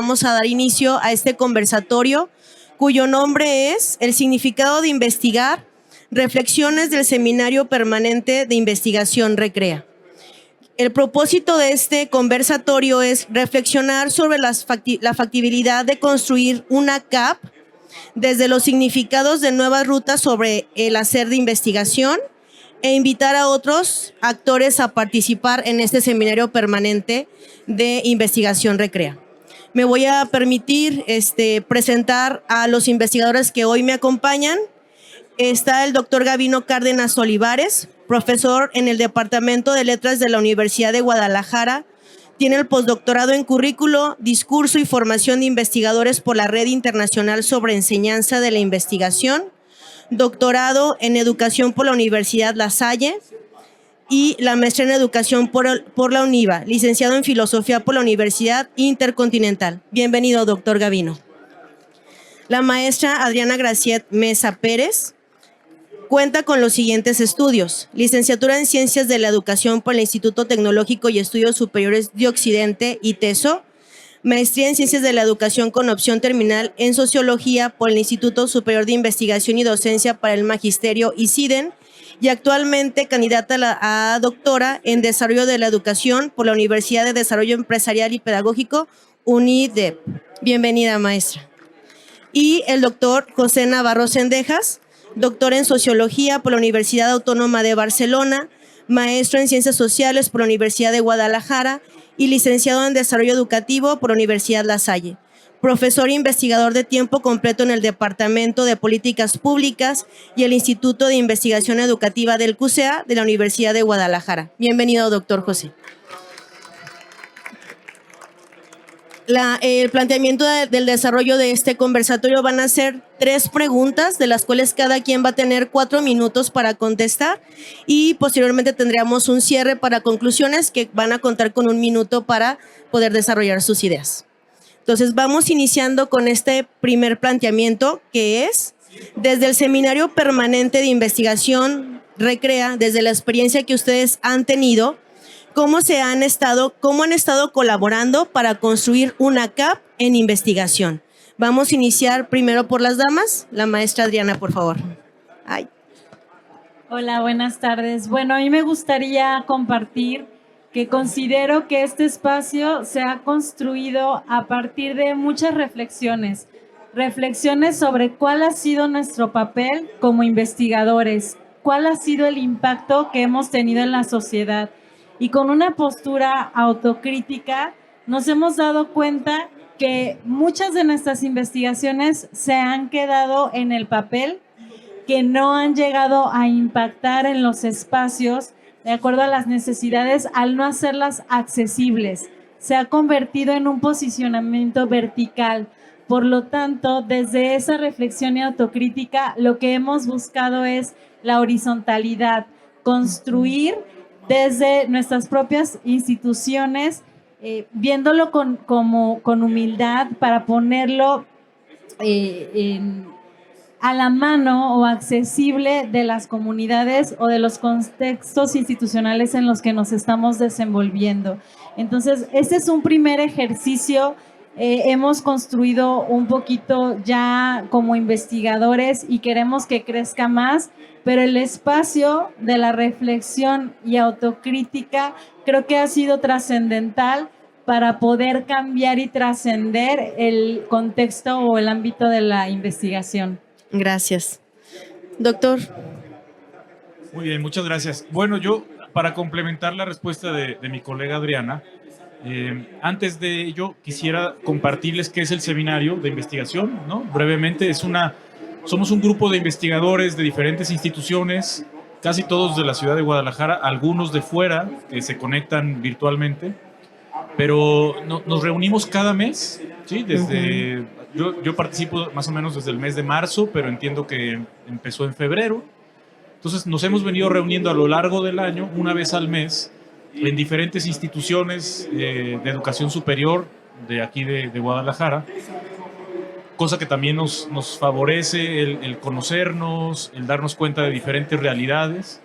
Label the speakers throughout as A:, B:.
A: vamos a dar inicio a este conversatorio, cuyo nombre es El significado de investigar, reflexiones del Seminario Permanente de Investigación Recrea. El propósito de este conversatorio es reflexionar sobre la factibilidad de construir una CAP desde los significados de nuevas rutas sobre el hacer de investigación e invitar a otros actores a participar en este Seminario Permanente de Investigación Recrea. Me voy a permitir presentar a los investigadores que hoy me acompañan. Está el doctor Gavino Cárdenas Olivares, profesor en el Departamento de Letras de la Universidad de Guadalajara. Tiene el postdoctorado en Currículo, Discurso y Formación de Investigadores por la Red Internacional sobre Enseñanza de la Investigación, doctorado en Educación por la Universidad La Salle y la maestría en Educación por la UNIVA, licenciado en Filosofía por la Universidad Intercontinental. Bienvenido, doctor Gavino. La maestra Adriana Graciet Mesa Pérez cuenta con los siguientes estudios: licenciatura en Ciencias de la Educación por el Instituto Tecnológico y Estudios Superiores de Occidente, ITESO, maestría en Ciencias de la Educación con opción terminal en Sociología por el Instituto Superior de Investigación y Docencia para el Magisterio, ICIDEN, y actualmente candidata a doctora en Desarrollo de la Educación por la Universidad de Desarrollo Empresarial y Pedagógico, UNIDEP. Bienvenida, maestra. Y el doctor José Navarro Cendejas, doctor en Sociología por la Universidad Autónoma de Barcelona, maestro en Ciencias Sociales por la Universidad de Guadalajara y licenciado en Desarrollo Educativo por la Universidad La Salle. Profesor e investigador de tiempo completo en el Departamento de Políticas Públicas y el Instituto de Investigación Educativa del CUSEA de la Universidad de Guadalajara. Bienvenido, doctor José. El planteamiento del desarrollo de este conversatorio van a ser 3 preguntas, de las cuales cada quien va a tener 4 minutos para contestar, y posteriormente tendríamos un cierre para conclusiones que van a contar con 1 minuto para poder desarrollar sus ideas. Entonces vamos iniciando con este primer planteamiento, que es: desde el Seminario Permanente de Investigación Recrea, desde la experiencia que ustedes han tenido, ¿cómo han estado colaborando para construir una CAP en investigación? Vamos a iniciar primero por las damas. La maestra Adriana, por favor. Ay.
B: Hola, buenas tardes. Bueno, a mí me gustaría compartir que considero que este espacio se ha construido a partir de muchas reflexiones sobre cuál ha sido nuestro papel como investigadores, cuál ha sido el impacto que hemos tenido en la sociedad. Y con una postura autocrítica nos hemos dado cuenta que muchas de nuestras investigaciones se han quedado en el papel, que no han llegado a impactar en los espacios de acuerdo a las necesidades al no hacerlas accesibles. Se ha convertido en un posicionamiento vertical. Por lo tanto, desde esa reflexión y autocrítica, lo que hemos buscado es la horizontalidad, construir desde nuestras propias instituciones, viéndolo con humildad para ponerlo a la mano o accesible de las comunidades o de los contextos institucionales en los que nos estamos desenvolviendo. Entonces, este es un primer ejercicio. Hemos construido un poquito ya como investigadores y queremos que crezca más, pero el espacio de la reflexión y autocrítica creo que ha sido trascendental para poder cambiar y trascender el contexto o el ámbito de la investigación.
A: Gracias. Doctor.
C: Muy bien, muchas gracias. Bueno, yo, para complementar la respuesta de mi colega Adriana, antes de ello quisiera compartirles qué es el seminario de investigación, ¿no? Brevemente, somos un grupo de investigadores de diferentes instituciones, casi todos de la ciudad de Guadalajara, algunos de fuera que se conectan virtualmente, pero nos reunimos cada mes, ¿sí? Yo participo más o menos desde el mes de marzo, pero entiendo que empezó en febrero. Entonces nos hemos venido reuniendo a lo largo del año, una vez al mes, en diferentes instituciones de educación superior de aquí de Guadalajara, cosa que también nos favorece el conocernos, el darnos cuenta de diferentes realidades.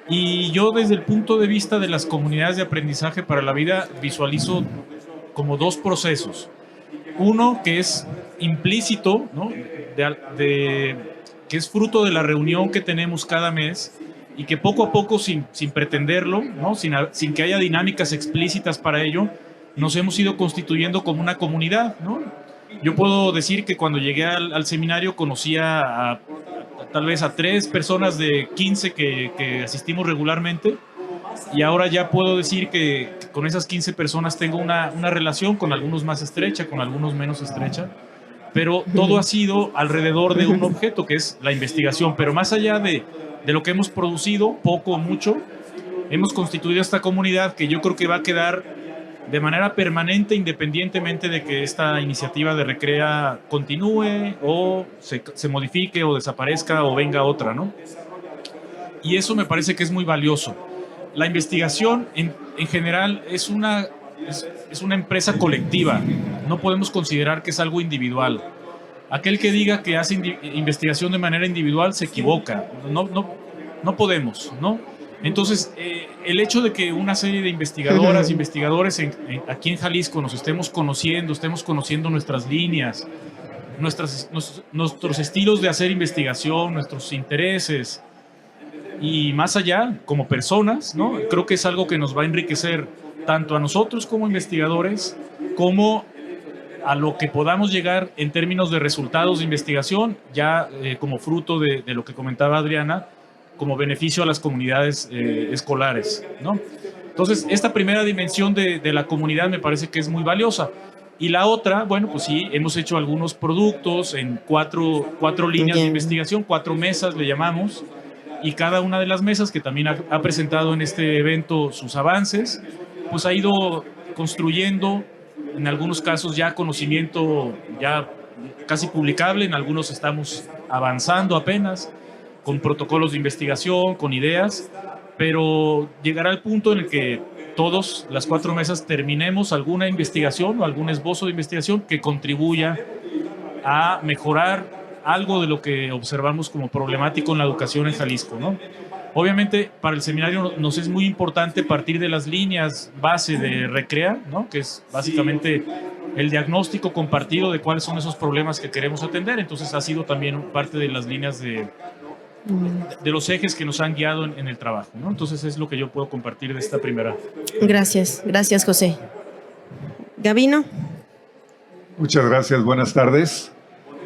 C: Y yo, desde el punto de vista de las comunidades de aprendizaje para la vida, visualizo como 2 procesos. Uno que es implícito, ¿no? Que es fruto de la reunión que tenemos cada mes y que poco a poco, sin pretenderlo, ¿no? Sin que haya dinámicas explícitas para ello, nos hemos ido constituyendo como una comunidad, ¿no? Yo puedo decir que cuando llegué al seminario conocía tal vez a 3 personas de 15 que asistimos regularmente, y ahora ya puedo decir que con esas 15 personas tengo una relación, con algunos más estrecha, con algunos menos estrecha, pero todo ha sido alrededor de un objeto que es la investigación. Pero más allá de lo que hemos producido, poco o mucho, hemos constituido esta comunidad que yo creo que va a quedar de manera permanente, independientemente de que esta iniciativa de Recrea continúe o se modifique o desaparezca o venga otra, ¿no? Y eso me parece que es muy valioso. La investigación en general es una empresa colectiva. No podemos considerar que es algo individual. Aquel que diga que hace investigación de manera individual se equivoca. No podemos, ¿no? Entonces, el hecho de que una serie de investigadoras, investigadores aquí en Jalisco nos estemos conociendo nuestras líneas, nuestros estilos de hacer investigación, nuestros intereses, y más allá, como personas, ¿no? Creo que es algo que nos va a enriquecer tanto a nosotros como investigadores, como a lo que podamos llegar en términos de resultados de investigación, ya como fruto de lo que comentaba Adriana, como beneficio a las comunidades escolares, ¿no? Entonces, esta primera dimensión de la comunidad me parece que es muy valiosa. Y la otra, bueno, pues sí, hemos hecho algunos productos en cuatro líneas de investigación, 4 mesas le llamamos, y cada una de las mesas que también ha presentado en este evento sus avances, pues ha ido construyendo, en algunos casos ya conocimiento ya casi publicable, en algunos estamos avanzando apenas, con protocolos de investigación, con ideas, pero llegará el punto en el que todos, las 4 mesas, terminemos alguna investigación o algún esbozo de investigación que contribuya a mejorar algo de lo que observamos como problemático en la educación en Jalisco, ¿no? Obviamente, para el seminario nos es muy importante partir de las líneas base de Recrea, ¿no? Que es básicamente el diagnóstico compartido de cuáles son esos problemas que queremos atender. Entonces, ha sido también parte de las líneas de los ejes que nos han guiado en el trabajo, ¿no? Entonces, es lo que yo puedo compartir de esta primera.
A: Gracias, José. Gabino.
D: Muchas gracias, buenas tardes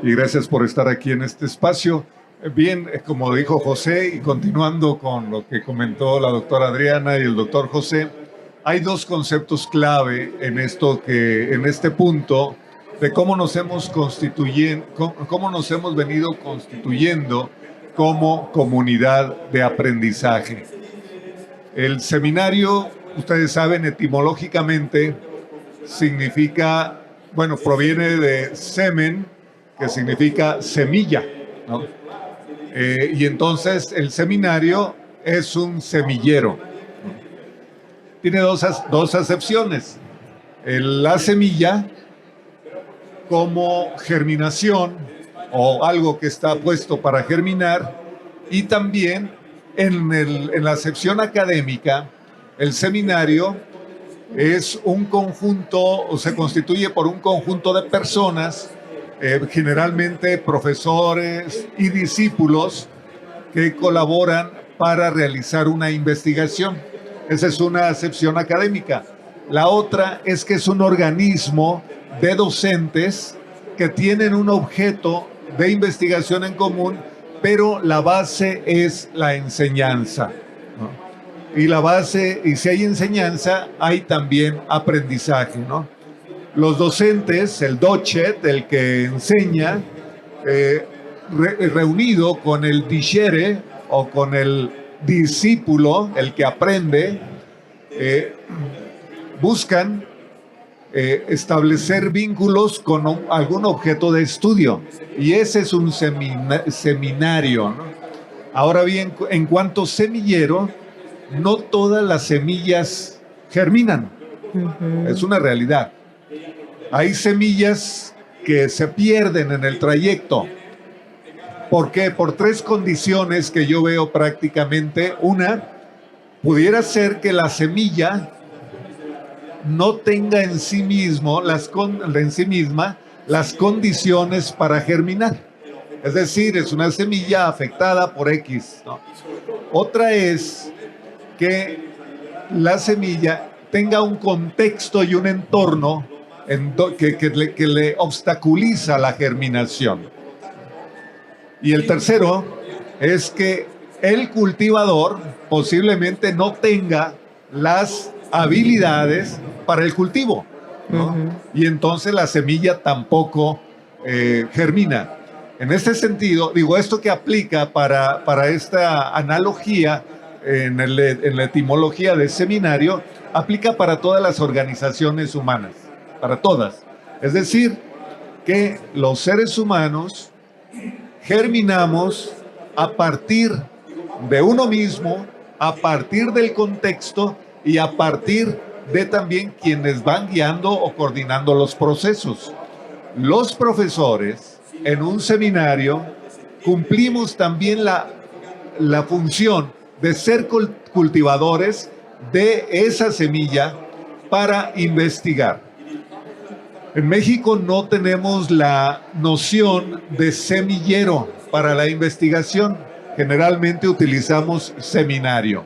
D: y gracias por estar aquí en este espacio. Bien, como dijo José, y continuando con lo que comentó la doctora Adriana y el doctor José, hay 2 conceptos clave en este punto de cómo nos hemos venido constituyendo como comunidad de aprendizaje. El seminario, ustedes saben, etimológicamente significa, bueno, proviene de semen, que significa semilla, ¿no? Y entonces el seminario es un semillero. Tiene dos acepciones. La semilla como germinación o algo que está puesto para germinar, y también en la acepción académica, el seminario es un conjunto, o se constituye por un conjunto de personas, generalmente profesores y discípulos, que colaboran para realizar una investigación. Esa es una acepción académica. La otra es que es un organismo de docentes que tienen un objeto de investigación en común, pero la base es la enseñanza, ¿no? Y si hay enseñanza, hay también aprendizaje, ¿no? Los docentes, el docet, el que enseña, reunido con el discere o con el discípulo, el que aprende, buscan establecer vínculos con algún objeto de estudio, y ese es un seminario, ¿no? Ahora bien, en cuanto a semillero, no todas las semillas germinan. Es una realidad. Hay semillas que se pierden en el trayecto. ¿Por qué? Por 3 condiciones que yo veo prácticamente. Una, pudiera ser que la semilla no tenga en sí misma las condiciones para germinar. Es decir, es una semilla afectada por X, ¿no? Otra es que la semilla tenga un contexto y un entorno que le obstaculiza la germinación. Y el tercero es que el cultivador posiblemente no tenga las habilidades para el cultivo, ¿no? Y entonces la semilla tampoco germina. En este sentido, digo, esto que aplica para esta analogía en la etimología del seminario, aplica para todas las organizaciones humanas, para todas. Es decir, que los seres humanos germinamos a partir de uno mismo, a partir del contexto y a partir de también quienes van guiando o coordinando los procesos. Los profesores en un seminario cumplimos también la función de ser cultivadores de esa semilla para investigar. En México no tenemos la noción de semillero para la investigación. Generalmente utilizamos seminario.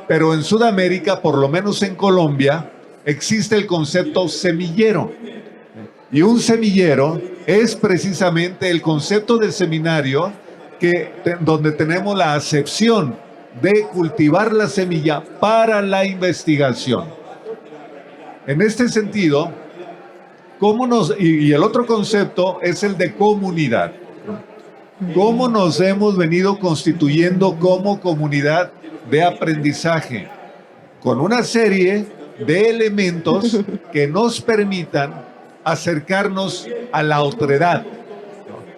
D: Pero en Sudamérica, por lo menos en Colombia, existe el concepto semillero. Y un semillero es precisamente el concepto del seminario donde tenemos la acepción de cultivar la semilla para la investigación. En este sentido, y el otro concepto es el de comunidad. ¿Cómo nos hemos venido constituyendo como comunidad de aprendizaje? Con una serie de elementos que nos permitan acercarnos a la otredad,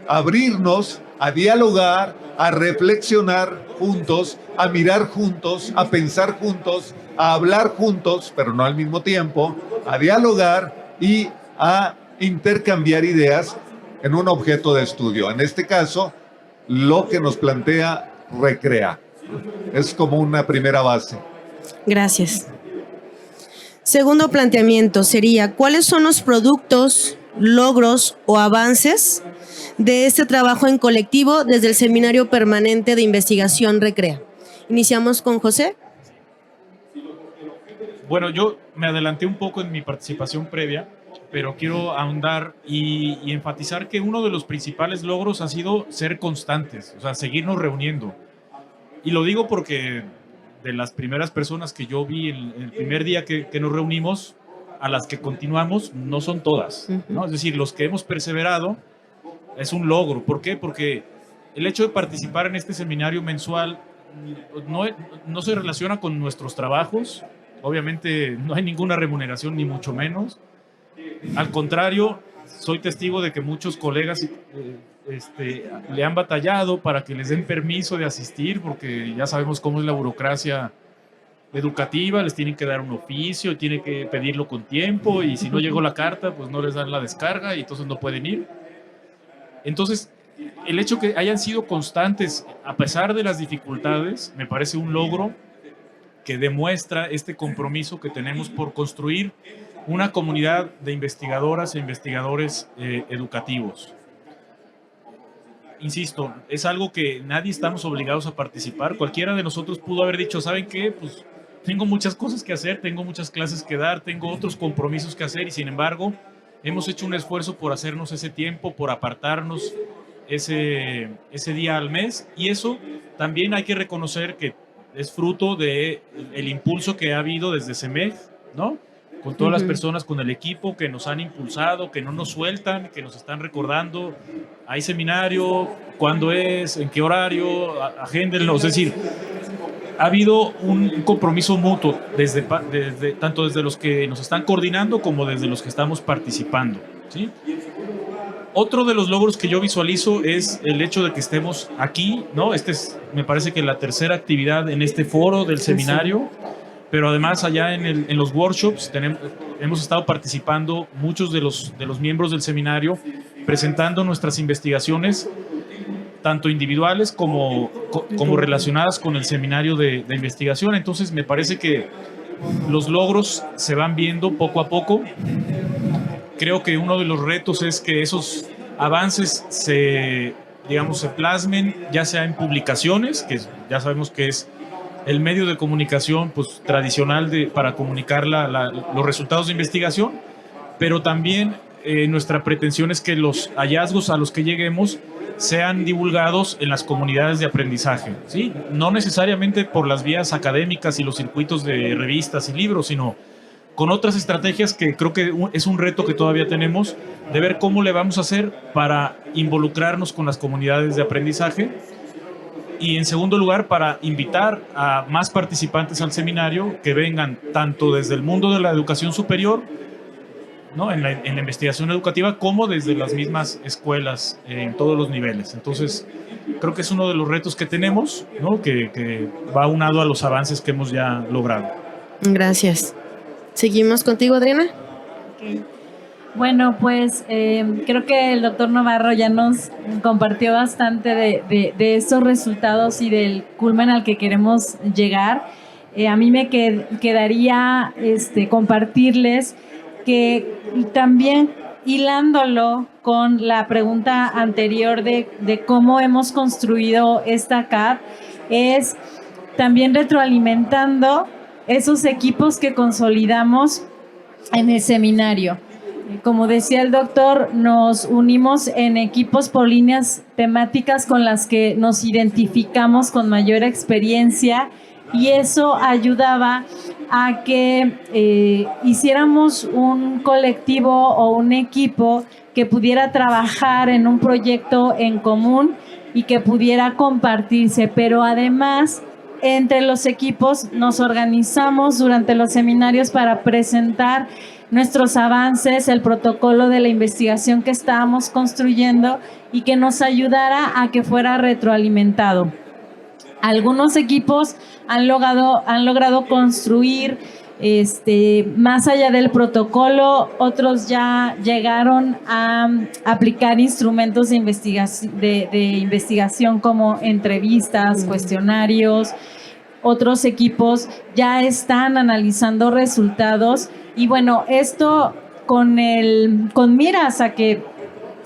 D: abrirnos a dialogar, a reflexionar juntos, a mirar juntos, a pensar juntos, a hablar juntos, pero no al mismo tiempo, a dialogar y a intercambiar ideas en un objeto de estudio. En este caso, lo que nos plantea Recrea. Es como una primera base.
A: Gracias. Segundo planteamiento sería, ¿cuáles son los productos, logros o avances de este trabajo en colectivo desde el Seminario Permanente de Investigación Recrea? Iniciamos con José.
C: Bueno, yo me adelanté un poco en mi participación previa, pero quiero ahondar y enfatizar que uno de los principales logros ha sido ser constantes, o sea, seguirnos reuniendo. Y lo digo porque de las primeras personas que yo vi el primer día que nos reunimos, a las que continuamos, no son todas, ¿no? Es decir, los que hemos perseverado es un logro. ¿Por qué? Porque el hecho de participar en este seminario mensual no se relaciona con nuestros trabajos. Obviamente no hay ninguna remuneración, ni mucho menos. Al contrario, soy testigo de que muchos colegas le han batallado para que les den permiso de asistir, porque ya sabemos cómo es la burocracia educativa, les tienen que dar un oficio, tienen que pedirlo con tiempo, y si no llegó la carta, pues no les dan la descarga y entonces no pueden ir. Entonces, el hecho que hayan sido constantes a pesar de las dificultades, me parece un logro que demuestra este compromiso que tenemos por construir una comunidad de investigadoras e investigadores educativos. Insisto, es algo que nadie estamos obligados a participar. Cualquiera de nosotros pudo haber dicho, ¿saben qué? Pues tengo muchas cosas que hacer, tengo muchas clases que dar, tengo otros compromisos que hacer, y sin embargo, hemos hecho un esfuerzo por hacernos ese tiempo, por apartarnos ese día al mes, y eso también hay que reconocer que es fruto del impulso que ha habido desde CEMEG, ¿no? Con todas las personas, con el equipo que nos han impulsado, que no nos sueltan, que nos están recordando, hay seminario, cuándo es, en qué horario, agéndenlo. Es decir, ha habido un compromiso mutuo tanto desde los que nos están coordinando como desde los que estamos participando, ¿sí? Otro de los logros que yo visualizo es el hecho de que estemos aquí, ¿no? Me parece que la tercera actividad en este foro del seminario. Pero además allá en los workshops hemos estado participando muchos de los miembros del seminario, presentando nuestras investigaciones, tanto individuales como relacionadas con el seminario de investigación. Entonces me parece que los logros se van viendo poco a poco, creo que uno de los retos es que esos avances se plasmen, ya sea en publicaciones, que ya sabemos que es el medio de comunicación pues, tradicional para comunicar los resultados de investigación, pero también nuestra pretensión es que los hallazgos a los que lleguemos sean divulgados en las comunidades de aprendizaje, ¿sí? No necesariamente por las vías académicas y los circuitos de revistas y libros, sino con otras estrategias que creo que es un reto que todavía tenemos, de ver cómo le vamos a hacer para involucrarnos con las comunidades de aprendizaje y, en segundo lugar, para invitar a más participantes al seminario que vengan tanto desde el mundo de la educación superior, ¿no? en la investigación educativa, como desde las mismas escuelas en todos los niveles. Entonces, creo que es uno de los retos que tenemos, ¿no? que va aunado a los avances que hemos ya logrado.
A: Gracias. ¿Seguimos contigo, Adriana?
B: Okay. Bueno, pues creo que el doctor Navarro ya nos compartió bastante de estos resultados y del culmen al que queremos llegar. A mí me quedaría compartirles que también hilándolo con la pregunta anterior de cómo hemos construido esta CAD, es también retroalimentando esos equipos que consolidamos en el seminario. Como decía el doctor, nos unimos en equipos por líneas temáticas con las que nos identificamos con mayor experiencia, y eso ayudaba a que hiciéramos un colectivo o un equipo que pudiera trabajar en un proyecto en común y que pudiera compartirse, pero además entre los equipos nos organizamos durante los seminarios para presentar nuestros avances, el protocolo de la investigación que estábamos construyendo y que nos ayudara a que fuera retroalimentado. Algunos equipos han logrado construir más allá del protocolo, otros ya llegaron a aplicar instrumentos de investigación como entrevistas, cuestionarios. Otros equipos ya están analizando resultados y bueno, esto con miras a que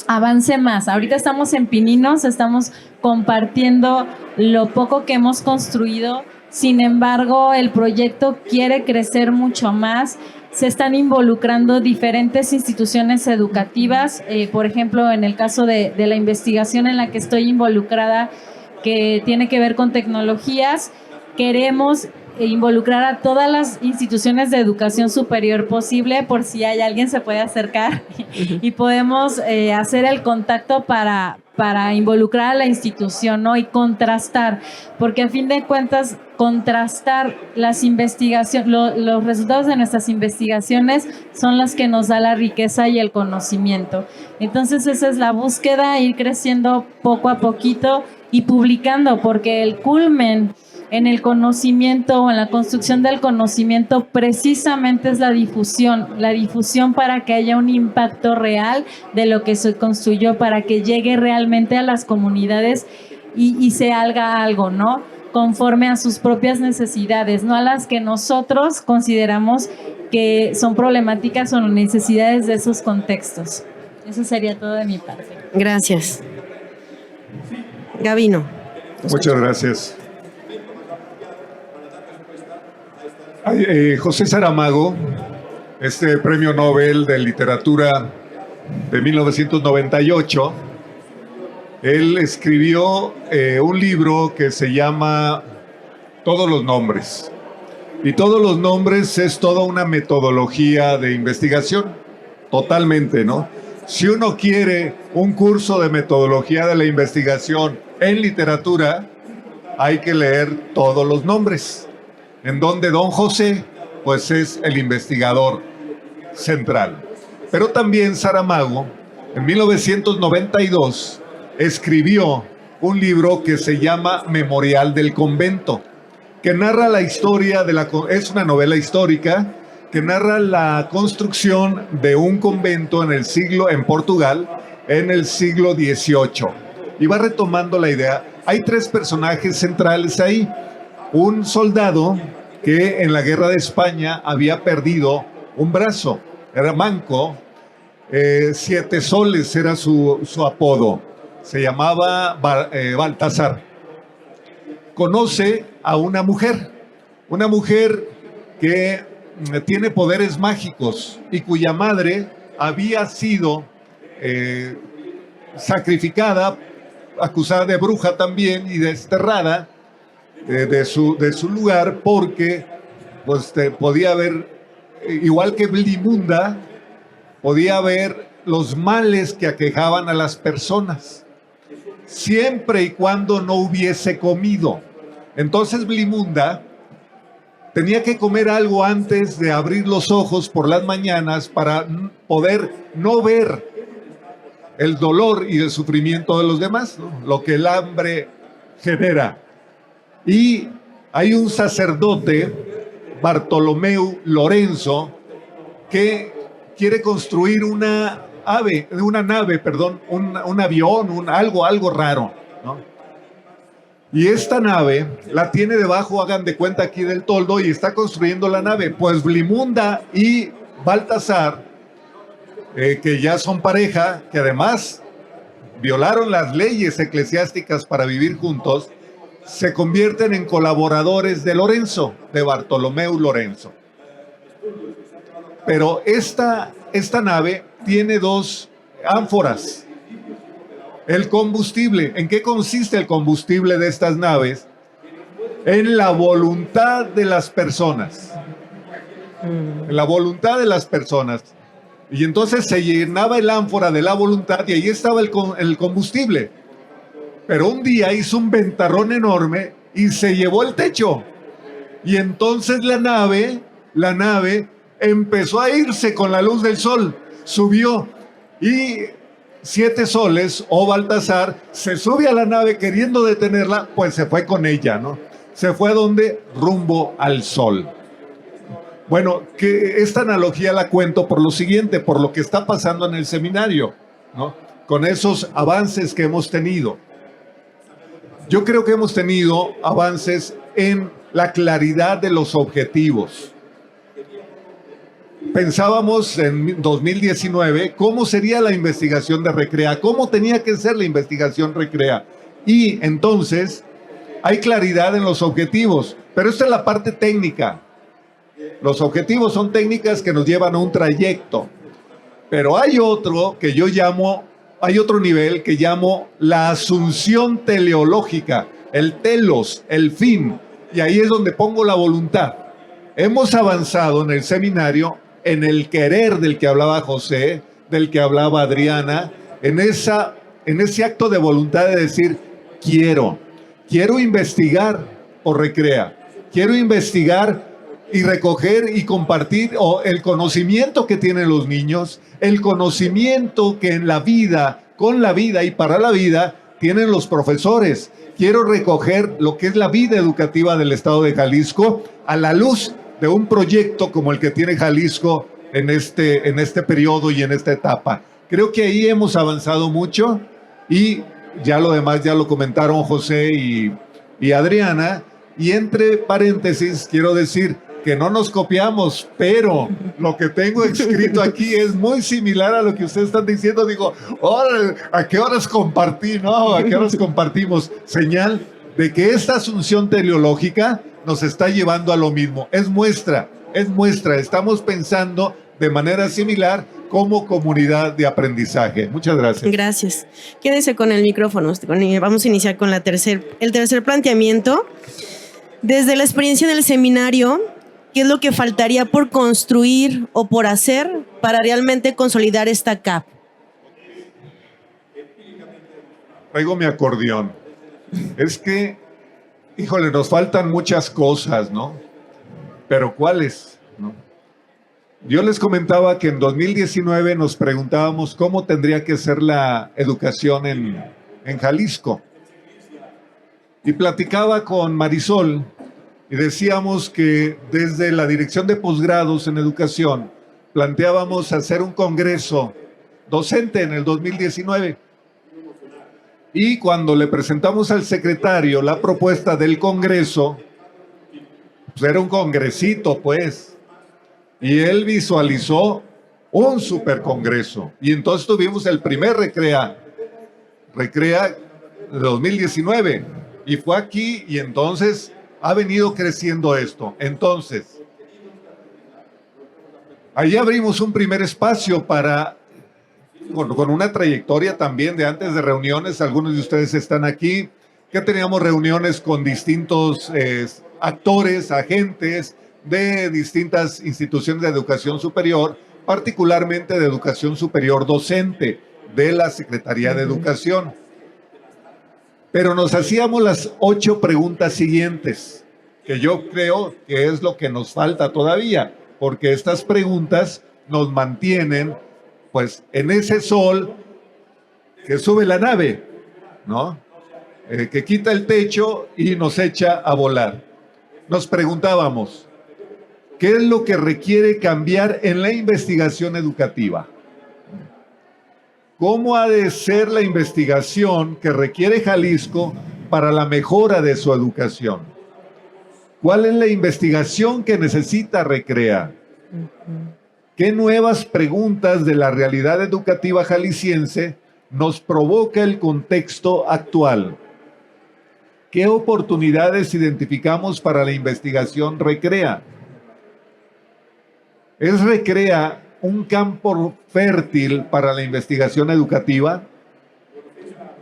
B: avance más. Ahorita estamos en Pininos, estamos compartiendo lo poco que hemos construido. Sin embargo, el proyecto quiere crecer mucho más. Se están involucrando diferentes instituciones educativas. Por ejemplo, en el caso de la investigación en la que estoy involucrada, que tiene que ver con tecnologías, queremos involucrar a todas las instituciones de educación superior posible, por si hay alguien se puede acercar y podemos hacer el contacto para involucrar a la institución, ¿no? Y contrastar, porque a fin de cuentas contrastar las investigaciones, los resultados de nuestras investigaciones son las que nos da la riqueza y el conocimiento. Entonces esa es la búsqueda, ir creciendo poco a poquito y publicando, porque el culmen en el conocimiento o en la construcción del conocimiento precisamente es la difusión para que haya un impacto real de lo que se construyó, para que llegue realmente a las comunidades y se haga algo, ¿no? Conforme a sus propias necesidades, no a las que nosotros consideramos que son problemáticas o necesidades de esos contextos. Eso sería todo de mi parte.
A: Gracias. Gabino.
D: Muchas gracias. José Saramago, este premio Nobel de Literatura de 1998, él escribió un libro que se llama Todos los nombres. Y Todos los nombres es toda una metodología de investigación, totalmente, ¿no? Si uno quiere un curso de metodología de la investigación en literatura, hay que leer Todos los nombres, en donde don José, pues es el investigador central. Pero también Saramago, en 1992, escribió un libro que se llama Memorial del Convento, que narra la historia es una novela histórica que narra la construcción de un convento en Portugal, en el siglo XVIII. Y va retomando la idea. Hay tres personajes centrales ahí. Un soldado que en la guerra de España había perdido un brazo, era manco, Siete Soles era su apodo. Se llamaba Baltasar. Conoce a una mujer que tiene poderes mágicos y cuya madre había sido sacrificada, acusada de bruja también y desterrada de su lugar porque pues, podía ver, igual que Blimunda, podía ver los males que aquejaban a las personas, siempre y cuando no hubiese comido. Entonces Blimunda tenía que comer algo antes de abrir los ojos por las mañanas para poder no ver el dolor y el sufrimiento de los demás, ¿no? Lo que el hambre genera. Y hay un sacerdote, Bartolomeu Lorenzo, que quiere construir un avión, algo raro, ¿no? Y esta nave la tiene debajo, hagan de cuenta aquí del toldo, y está construyendo la nave. Pues Blimunda y Baltasar, que ya son pareja, que además violaron las leyes eclesiásticas para vivir juntos, se convierten en colaboradores de Lorenzo, de Bartolomeu Lorenzo. Pero esta nave tiene dos ánforas. El combustible, ¿en qué consiste el combustible de estas naves? En la voluntad de las personas. En la voluntad de las personas. Y entonces se llenaba el ánfora de la voluntad y ahí estaba el combustible. Pero un día hizo un ventarrón enorme y se llevó el techo. Y entonces la nave empezó a irse con la luz del sol. Subió y Siete Soles o Baltasar se sube a la nave queriendo detenerla, pues se fue con ella, ¿no? Se fue a donde, rumbo al sol. Bueno, que esta analogía la cuento por lo siguiente, por lo que está pasando en el seminario, ¿no? Con esos avances que hemos tenido. Yo creo que hemos tenido avances en la claridad de los objetivos. Pensábamos en 2019 cómo sería la investigación de Recrea, cómo tenía que ser la investigación Recrea. Y entonces hay claridad en los objetivos, pero esta es la parte técnica. Los objetivos son técnicas que nos llevan a un trayecto. Pero hay otro nivel que llamo la asunción teleológica, el telos, el fin. Y ahí es donde pongo la voluntad. Hemos avanzado en el seminario en el querer del que hablaba José, del que hablaba Adriana, en ese acto de voluntad de decir, quiero investigar por Recrea, quiero investigar y recoger y compartir el conocimiento que tienen los niños, el conocimiento que en la vida, con la vida y para la vida tienen los profesores. Quiero recoger lo que es la vida educativa del estado de Jalisco a la luz de un proyecto como el que tiene Jalisco en este periodo y en esta etapa. Creo que ahí hemos avanzado mucho y ya lo demás ya lo comentaron José y Adriana. Y entre paréntesis quiero decir que no nos copiamos, pero lo que tengo escrito aquí es muy similar a lo que ustedes están diciendo. Digo, ¿a qué horas compartí? ¿No? ¿A qué horas compartimos? Señal de que esta asunción teleológica nos está llevando a lo mismo. Es muestra. Estamos pensando de manera similar como comunidad de aprendizaje. Muchas gracias.
A: Gracias. Quédese con el micrófono. Vamos a iniciar con el tercer planteamiento. Desde la experiencia del seminario, ¿qué es lo que faltaría por construir o por hacer para realmente consolidar esta CAP?
D: Traigo mi acordeón. Es que, híjole, nos faltan muchas cosas, ¿no? Pero ¿cuáles? ¿No? Yo les comentaba que en 2019 nos preguntábamos cómo tendría que ser la educación en Jalisco. Y platicaba con Marisol y decíamos que desde la Dirección de Posgrados en Educación planteábamos hacer un congreso docente en el 2019. Y cuando le presentamos al secretario la propuesta del congreso, pues era un congresito, pues. Y él visualizó un supercongreso. Y entonces tuvimos el primer Recrea de 2019. Y fue aquí y entonces ha venido creciendo esto. Entonces, ahí abrimos un primer espacio con una trayectoria también de antes de reuniones. Algunos de ustedes están aquí, que teníamos reuniones con distintos actores, agentes de distintas instituciones de educación superior, particularmente de educación superior docente de la Secretaría de Educación. Pero nos hacíamos las 8 preguntas siguientes, que yo creo que es lo que nos falta todavía, porque estas preguntas nos mantienen pues en ese sol que sube la nave, ¿no? Que quita el techo y nos echa a volar. Nos preguntábamos, ¿qué es lo que requiere cambiar en la investigación educativa? ¿Cómo ha de ser la investigación que requiere Jalisco para la mejora de su educación? ¿Cuál es la investigación que necesita Recrea? ¿Qué nuevas preguntas de la realidad educativa jalisciense nos provoca el contexto actual? ¿Qué oportunidades identificamos para la investigación Recrea? ¿Es Recrea un campo fértil para la investigación educativa?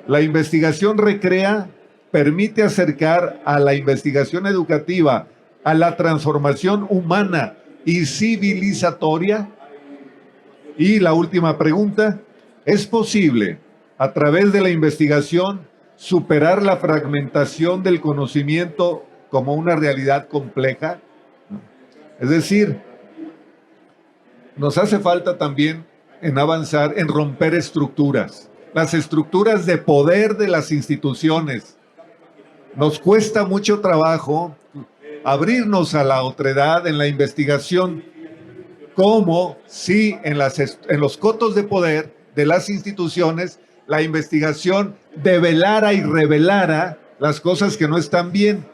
D: La investigación Recrea permite acercar a la investigación educativa a la transformación humana y civilizatoria. Y la última pregunta, ¿es posible a través de la investigación superar la fragmentación del conocimiento como una realidad compleja? Es decir, nos hace falta también en avanzar, en romper estructuras, las estructuras de poder de las instituciones. Nos cuesta mucho trabajo abrirnos a la otredad en la investigación, como si en los cotos de poder de las instituciones la investigación develara y revelara las cosas que no están bien.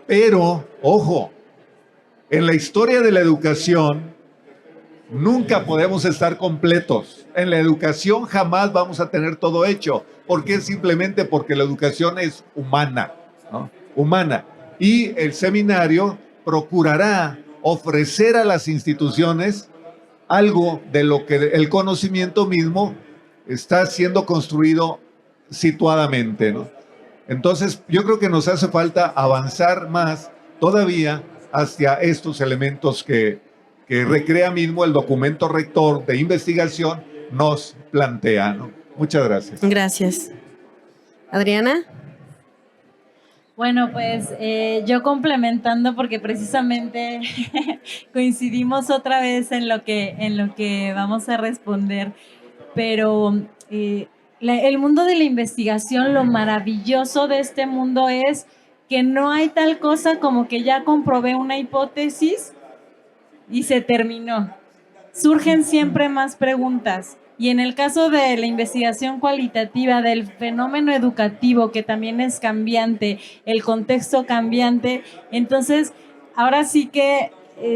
D: Pero, ojo, en la historia de la educación nunca podemos estar completos. En la educación jamás vamos a tener todo hecho. ¿Por qué? Simplemente porque la educación es humana, ¿no? Humana. Y el seminario procurará ofrecer a las instituciones algo de lo que el conocimiento mismo está siendo construido situadamente, ¿no? Entonces, yo creo que nos hace falta avanzar más todavía hacia estos elementos que Recrea mismo el documento rector de investigación nos plantea, ¿no? Muchas gracias.
A: Gracias. Adriana.
B: Bueno, pues yo complementando, porque precisamente coincidimos otra vez en lo que vamos a responder, pero el mundo de la investigación, lo maravilloso de este mundo es que no hay tal cosa como que ya comprobé una hipótesis y se terminó. Surgen siempre más preguntas. Y en el caso de la investigación cualitativa del fenómeno educativo, que también es cambiante, el contexto cambiante, entonces ahora sí que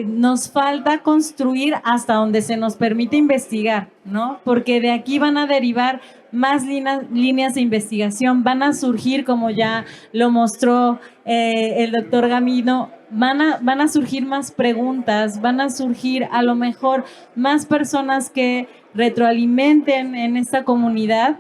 B: nos falta construir hasta donde se nos permite investigar, ¿no? Porque de aquí van a derivar más líneas de investigación, van a surgir, como ya lo mostró el doctor Gambino, van a surgir más preguntas, van a surgir a lo mejor más personas que retroalimenten en esta comunidad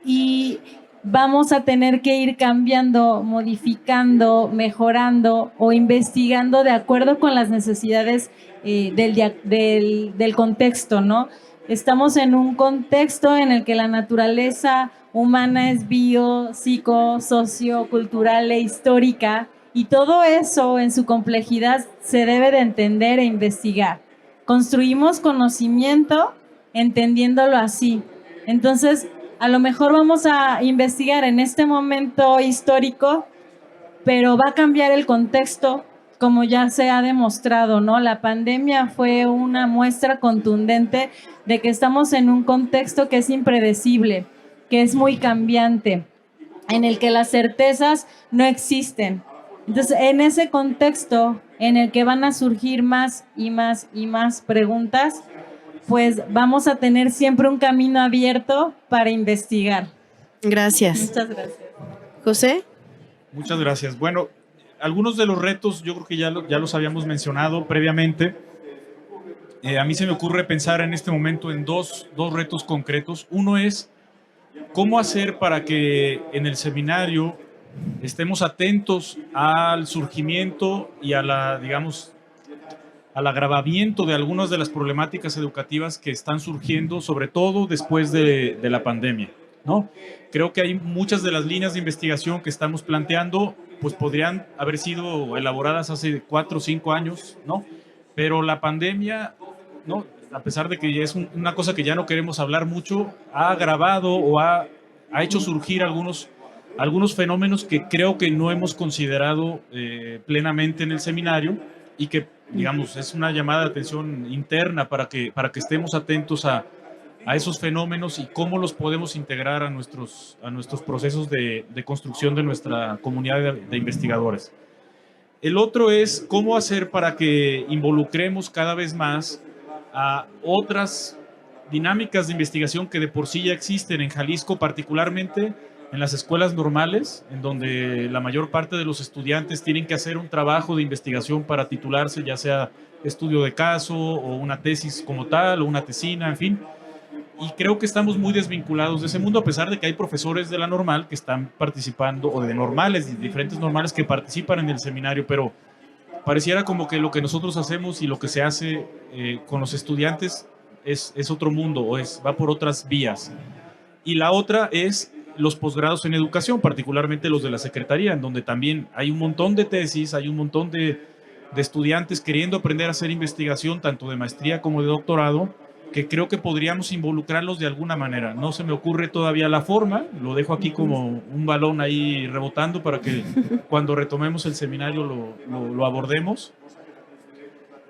B: y vamos a tener que ir cambiando, modificando, mejorando o investigando de acuerdo con las necesidades del contexto, ¿no? Estamos en un contexto en el que la naturaleza humana es bio, psico, socio, cultural e histórica, y todo eso en su complejidad se debe de entender e investigar. Construimos conocimiento entendiéndolo así. Entonces, a lo mejor vamos a investigar en este momento histórico, pero va a cambiar el contexto, como ya se ha demostrado, ¿no? La pandemia fue una muestra contundente de que estamos en un contexto que es impredecible, que es muy cambiante, en el que las certezas no existen. Entonces, en ese contexto en el que van a surgir más y más y más preguntas, pues vamos a tener siempre un camino abierto para investigar.
A: Gracias.
B: Muchas gracias.
A: José.
C: Muchas gracias. Bueno, algunos de los retos yo creo que ya los habíamos mencionado previamente. A mí se me ocurre pensar en este momento en dos retos concretos. Uno es cómo hacer para que en el seminario estemos atentos al surgimiento y a al agravamiento de algunas de las problemáticas educativas que están surgiendo, sobre todo después de la pandemia, ¿no? Creo que hay muchas de las líneas de investigación que estamos planteando, pues podrían haber sido elaboradas hace 4 o 5 años, ¿no? Pero la pandemia, ¿no?, a pesar de que ya es una cosa que ya no queremos hablar mucho, ha agravado o ha hecho surgir algunos fenómenos que creo que no hemos considerado plenamente en el seminario y que, digamos, es una llamada de atención interna para que estemos atentos a esos fenómenos y cómo los podemos integrar a nuestros procesos de construcción de nuestra comunidad de investigadores. El otro es cómo hacer para que involucremos cada vez más a otras dinámicas de investigación que de por sí ya existen en Jalisco, particularmente en las escuelas normales, en donde la mayor parte de los estudiantes tienen que hacer un trabajo de investigación para titularse, ya sea estudio de caso o una tesis como tal o una tesina, en fin. Y creo que estamos muy desvinculados de ese mundo, a pesar de que hay profesores de la normal que están participando, o de normales, de diferentes normales que participan en el seminario, pero pareciera como que lo que nosotros hacemos y lo que se hace con los estudiantes es otro mundo, o va por otras vías. Y la otra es los posgrados en educación, particularmente los de la Secretaría, en donde también hay un montón de tesis, hay un montón de estudiantes queriendo aprender a hacer investigación, tanto de maestría como de doctorado, que creo que podríamos involucrarlos de alguna manera. No se me ocurre todavía la forma, lo dejo aquí como un balón ahí rebotando para que cuando retomemos el seminario lo abordemos.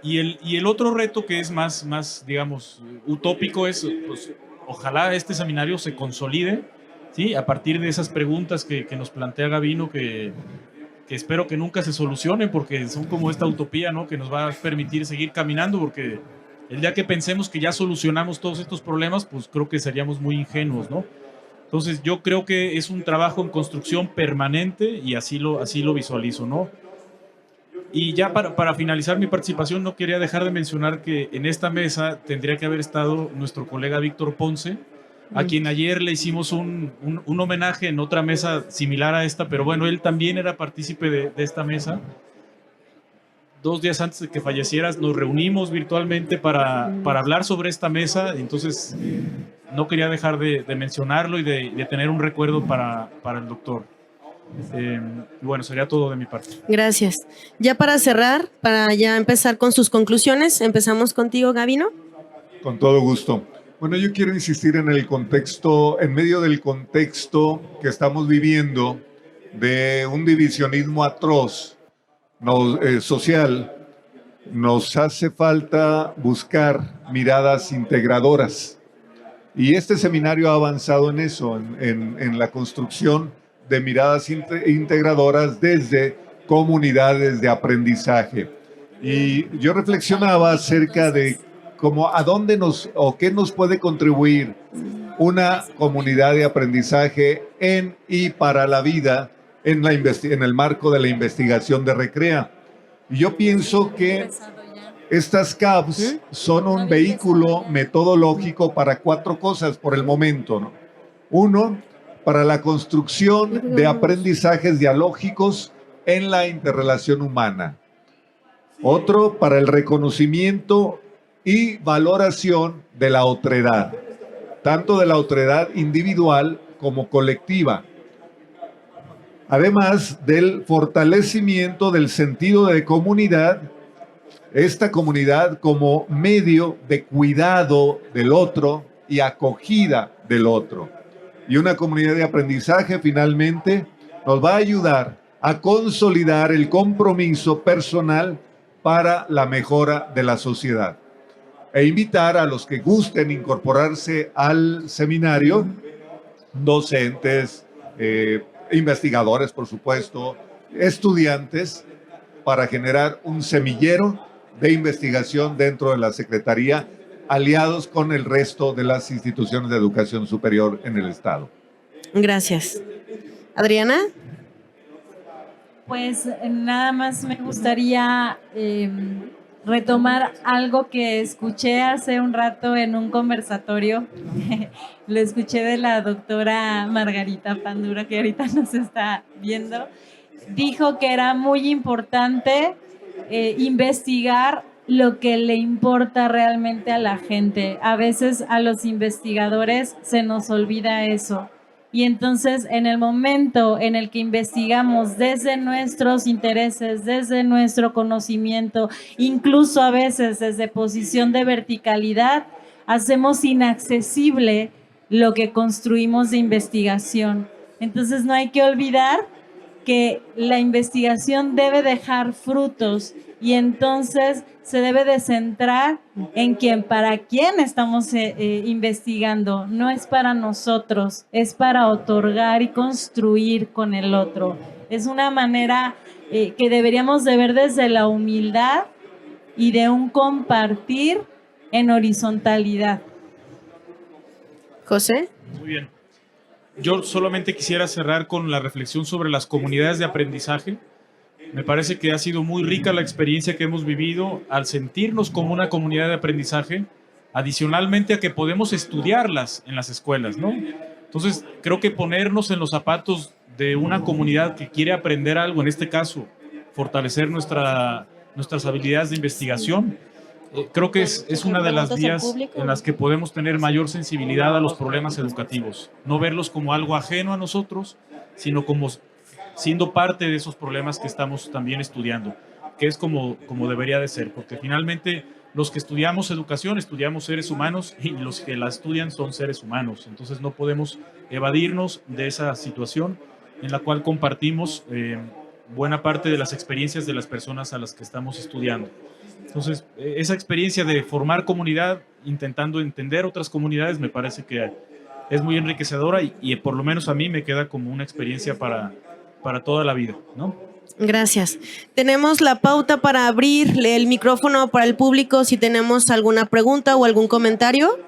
C: Y el otro reto que es más digamos, utópico es, pues, ojalá este seminario se consolide, ¿sí?, a partir de esas preguntas que nos plantea Gavino, que espero que nunca se solucionen, porque son como esta utopía, ¿no?, que nos va a permitir seguir caminando, porque el día que pensemos que ya solucionamos todos estos problemas, pues creo que seríamos muy ingenuos, ¿no? Entonces yo creo que es un trabajo en construcción permanente y así lo visualizo, ¿no? Y ya para finalizar mi participación, no quería dejar de mencionar que en esta mesa tendría que haber estado nuestro colega Víctor Ponce, a quien ayer le hicimos un homenaje en otra mesa similar a esta, pero bueno, él también era partícipe de esta mesa. 2 días antes de que fallecieras nos reunimos virtualmente para hablar sobre esta mesa, entonces no quería dejar de mencionarlo y de tener un recuerdo para el doctor. Bueno, sería todo de mi parte.
A: Gracias. Ya para cerrar, para ya empezar con sus conclusiones, empezamos contigo, Gavino.
D: Con todo gusto. Bueno, yo quiero insistir en el contexto, en medio del contexto que estamos viviendo de un divisionismo atroz social, nos hace falta buscar miradas integradoras. Y este seminario ha avanzado en eso, en la construcción de miradas integradoras desde comunidades de aprendizaje. Y yo reflexionaba acerca de cómo a dónde o qué nos puede contribuir una comunidad de aprendizaje en y para la vida en el marco de la investigación de Recrea. Y yo pienso que estas CAPS son un vehículo metodológico para 4 cosas por el momento, ¿no? 1, para la construcción de aprendizajes dialógicos en la interrelación humana. Otro, para el reconocimiento y valoración de la otredad, tanto de la otredad individual como colectiva. Además del fortalecimiento del sentido de comunidad, esta comunidad como medio de cuidado del otro y acogida del otro. Y una comunidad de aprendizaje finalmente nos va a ayudar a consolidar el compromiso personal para la mejora de la sociedad. E invitar a los que gusten incorporarse al seminario, docentes, investigadores, por supuesto, estudiantes, para generar un semillero de investigación dentro de la Secretaría aliados con el resto de las instituciones de educación superior en el Estado.
A: Gracias. Adriana.
B: Pues nada más me gustaría retomar algo que escuché hace un rato en un conversatorio. Lo escuché de la doctora Margarita Pandura, que ahorita nos está viendo. Dijo que era muy importante investigar lo que le importa realmente a la gente. A veces a los investigadores se nos olvida eso. Y entonces, en el momento en el que investigamos desde nuestros intereses, desde nuestro conocimiento, incluso a veces desde posición de verticalidad, hacemos inaccesible lo que construimos de investigación. Entonces, no hay que olvidar que la investigación debe dejar frutos y entonces se debe de centrar en para quién estamos investigando. No es para nosotros, es para otorgar y construir con el otro. Es una manera que deberíamos de ver desde la humildad y de un compartir en horizontalidad.
A: José.
C: Muy bien. Yo solamente quisiera cerrar con la reflexión sobre las comunidades de aprendizaje. Me parece que ha sido muy rica la experiencia que hemos vivido al sentirnos como una comunidad de aprendizaje, adicionalmente a que podemos estudiarlas en las escuelas, ¿no? Entonces, creo que ponernos en los zapatos de una comunidad que quiere aprender algo, en este caso, fortalecer nuestras habilidades de investigación, creo que es una de las vías en las que podemos tener mayor sensibilidad a los problemas educativos. No verlos como algo ajeno a nosotros, sino como siendo parte de esos problemas que estamos también estudiando, que es como debería de ser, porque finalmente los que estudiamos educación, estudiamos seres humanos y los que la estudian son seres humanos. Entonces no podemos evadirnos de esa situación en la cual compartimos buena parte de las experiencias de las personas a las que estamos estudiando. Entonces, esa experiencia de formar comunidad, intentando entender otras comunidades, me parece que es muy enriquecedora y por lo menos a mí me queda como una experiencia para toda la vida, ¿no?
A: Gracias. Tenemos la pauta para abrirle el micrófono para el público si tenemos alguna pregunta o algún comentario.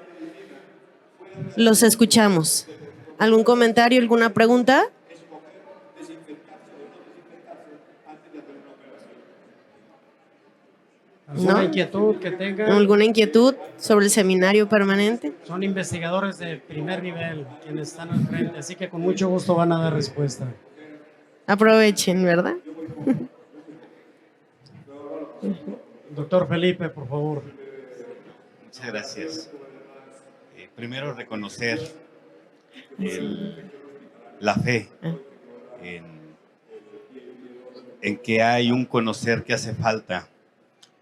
A: Los escuchamos. ¿Algún comentario, alguna pregunta?
E: ¿Alguna inquietud que tengan?
A: ¿Alguna inquietud sobre el seminario permanente?
E: Son investigadores de primer nivel quienes están al frente, así que con mucho gusto van a dar respuesta.
A: Aprovechen, ¿verdad?
E: Doctor Felipe, por favor.
F: Muchas gracias. Primero reconocer la fe en que hay un conocer que hace falta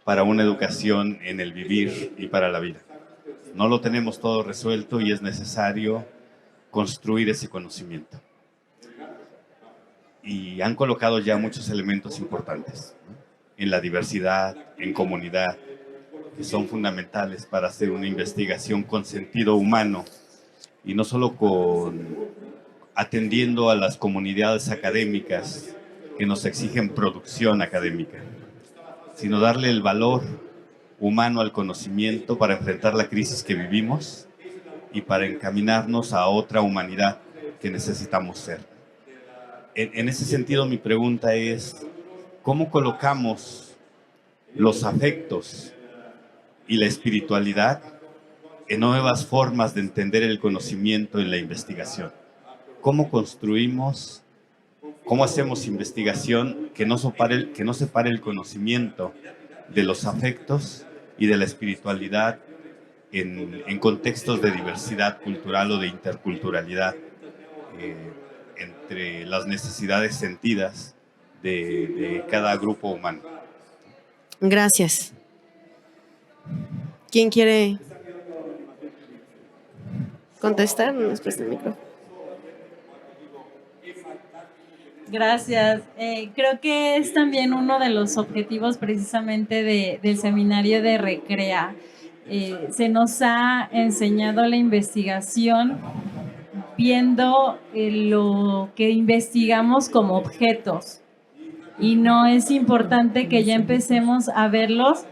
F: para una educación en el vivir y para la vida. No lo tenemos todo resuelto y es necesario construir ese conocimiento. Y han colocado ya muchos elementos importantes, ¿no? En la diversidad, en comunidad, que son fundamentales para hacer una investigación con sentido humano y no solo atendiendo a las comunidades académicas que nos exigen producción académica, sino darle el valor humano al conocimiento para enfrentar la crisis que vivimos y para encaminarnos a otra humanidad que necesitamos ser. En ese sentido, mi pregunta es, ¿cómo colocamos los afectos y la espiritualidad en nuevas formas de entender el conocimiento en la investigación? ¿Cómo construimos, cómo hacemos investigación que no separe el conocimiento de los afectos y de la espiritualidad en contextos de diversidad cultural o de interculturalidad? Entre las necesidades sentidas de cada grupo humano.
A: Gracias. ¿Quién quiere contestar? Nos presta el micrófono.
B: Gracias. Creo que es también uno de los objetivos precisamente del seminario de Recrea. Se nos ha enseñado la investigación viendo lo que investigamos como objetos y no es importante que ya empecemos a verlos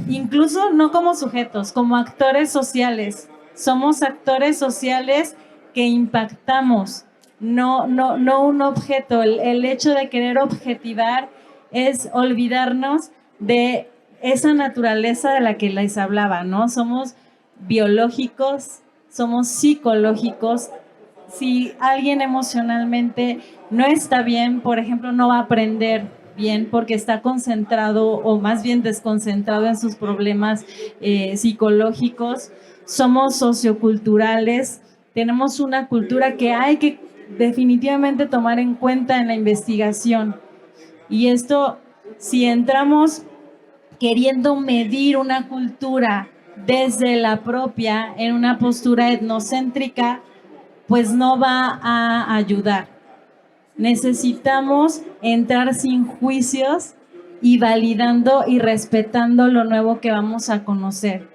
B: incluso no como sujetos, como actores sociales. Somos actores sociales que impactamos, no un objeto. El hecho de querer objetivar es olvidarnos de esa naturaleza de la que les hablaba, ¿no? Somos biológicos, somos psicológicos. Si alguien emocionalmente no está bien, por ejemplo, no va a aprender bien porque está concentrado o más bien desconcentrado en sus problemas psicológicos. Somos socioculturales, tenemos una cultura que hay que definitivamente tomar en cuenta en la investigación. Y esto, si entramos queriendo medir una cultura desde la propia, en una postura etnocéntrica, pues no va a ayudar. Necesitamos entrar sin juicios y validando y respetando lo nuevo que vamos a conocer.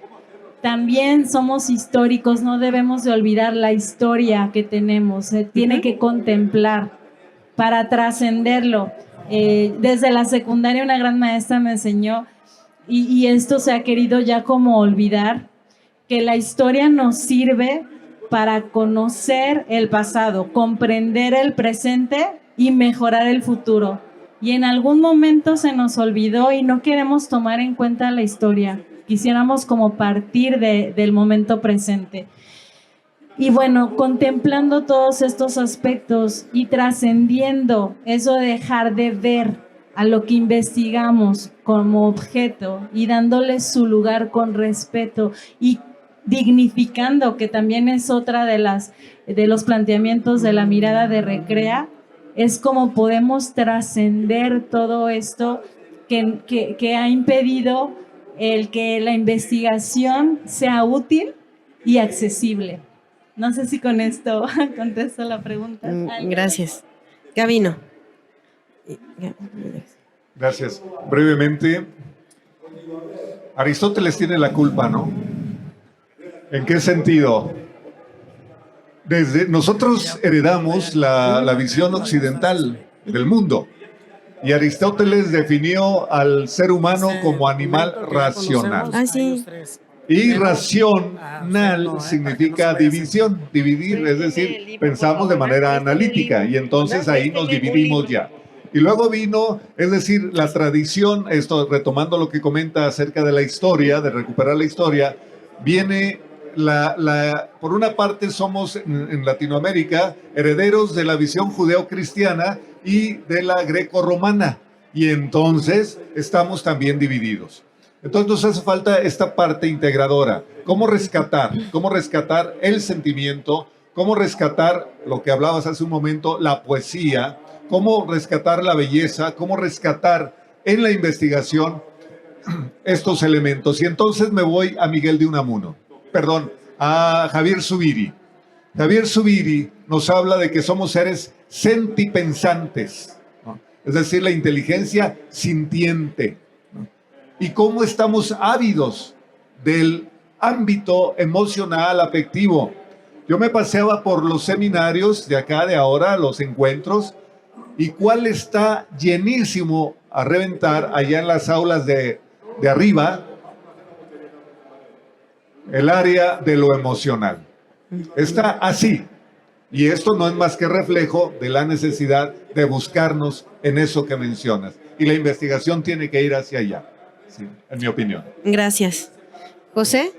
B: También somos históricos, no debemos de olvidar la historia que tenemos, se tiene que contemplar para trascenderlo. Desde la secundaria una gran maestra me enseñó, y esto se ha querido ya como olvidar, que la historia nos sirve para conocer el pasado, comprender el presente y mejorar el futuro. Y en algún momento se nos olvidó y no queremos tomar en cuenta la historia. Quisiéramos como partir del momento presente. Y bueno, contemplando todos estos aspectos y trascendiendo eso de dejar de ver a lo que investigamos como objeto y dándole su lugar con respeto y dignificando, que también es otra de los planteamientos de la mirada de Recrea, es como podemos trascender todo esto que ha impedido el que la investigación sea útil y accesible. No sé si con esto contesto la pregunta.
A: Gracias. Gabino.
D: Gracias. Brevemente, Aristóteles tiene la culpa, ¿no? ¿En qué sentido? Nosotros heredamos la visión occidental del mundo y Aristóteles definió al ser humano como animal racional.
A: Ah, sí.
D: Y racional significa división, dividir, es decir, pensamos de manera analítica y entonces ahí nos dividimos ya. Y luego vino, es decir, la tradición, esto retomando lo que comenta acerca de la historia, de recuperar la historia, viene por una parte somos en Latinoamérica herederos de la visión judeocristiana y de la greco-romana, y entonces estamos también divididos. Entonces nos hace falta esta parte integradora. ¿Cómo rescatar? ¿Cómo rescatar el sentimiento? ¿Cómo rescatar lo que hablabas hace un momento, la poesía? ¿Cómo rescatar la belleza? ¿Cómo rescatar en la investigación estos elementos? Y entonces me voy a Miguel de Unamuno. Perdón, a Javier Zubiri. Javier Zubiri nos habla de que somos seres sentipensantes, ¿no? Es decir, la inteligencia sintiente, ¿no? Y cómo estamos ávidos del ámbito emocional, afectivo. Yo me paseaba por los seminarios de acá, de ahora, los encuentros, y cuál está llenísimo a reventar allá en las aulas de arriba, el área de lo emocional. Está así. Y esto no es más que reflejo de la necesidad de buscarnos en eso que mencionas. Y la investigación tiene que ir hacia allá, sí, en mi opinión.
A: Gracias. José.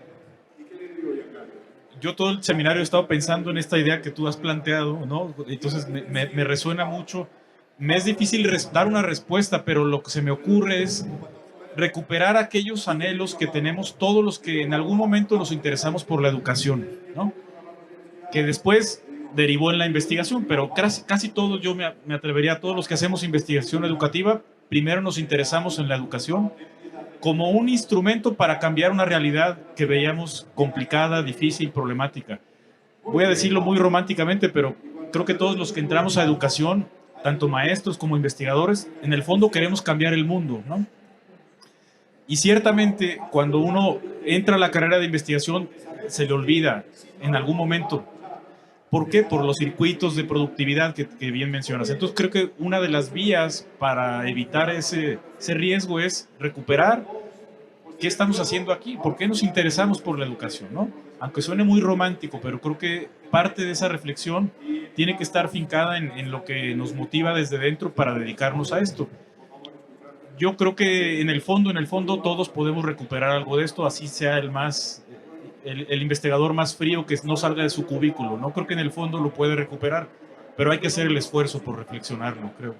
C: Yo todo el seminario he estado pensando en esta idea que tú has planteado, ¿no? Entonces me resuena mucho. Me es difícil dar una respuesta, pero lo que se me ocurre es recuperar aquellos anhelos que tenemos todos los que en algún momento nos interesamos por la educación, ¿no? Que después derivó en la investigación, pero casi todos, yo me atrevería, todos los que hacemos investigación educativa, primero nos interesamos en la educación como un instrumento para cambiar una realidad que veíamos complicada, difícil, problemática. Voy a decirlo muy románticamente, pero creo que todos los que entramos a educación, tanto maestros como investigadores, en el fondo queremos cambiar el mundo, ¿no? Y ciertamente, cuando uno entra a la carrera de investigación, se le olvida en algún momento. ¿Por qué? Por los circuitos de productividad que bien mencionas. Entonces, creo que una de las vías para evitar ese riesgo es recuperar ¿qué estamos haciendo aquí? ¿Por qué nos interesamos por la educación, no? Aunque suene muy romántico, pero creo que parte de esa reflexión tiene que estar fincada en lo que nos motiva desde dentro para dedicarnos a esto. Yo creo que en el fondo todos podemos recuperar algo de esto, así sea el investigador más frío que no salga de su cubículo, ¿no? Creo que en el fondo lo puede recuperar, pero hay que hacer el esfuerzo por reflexionarlo, creo.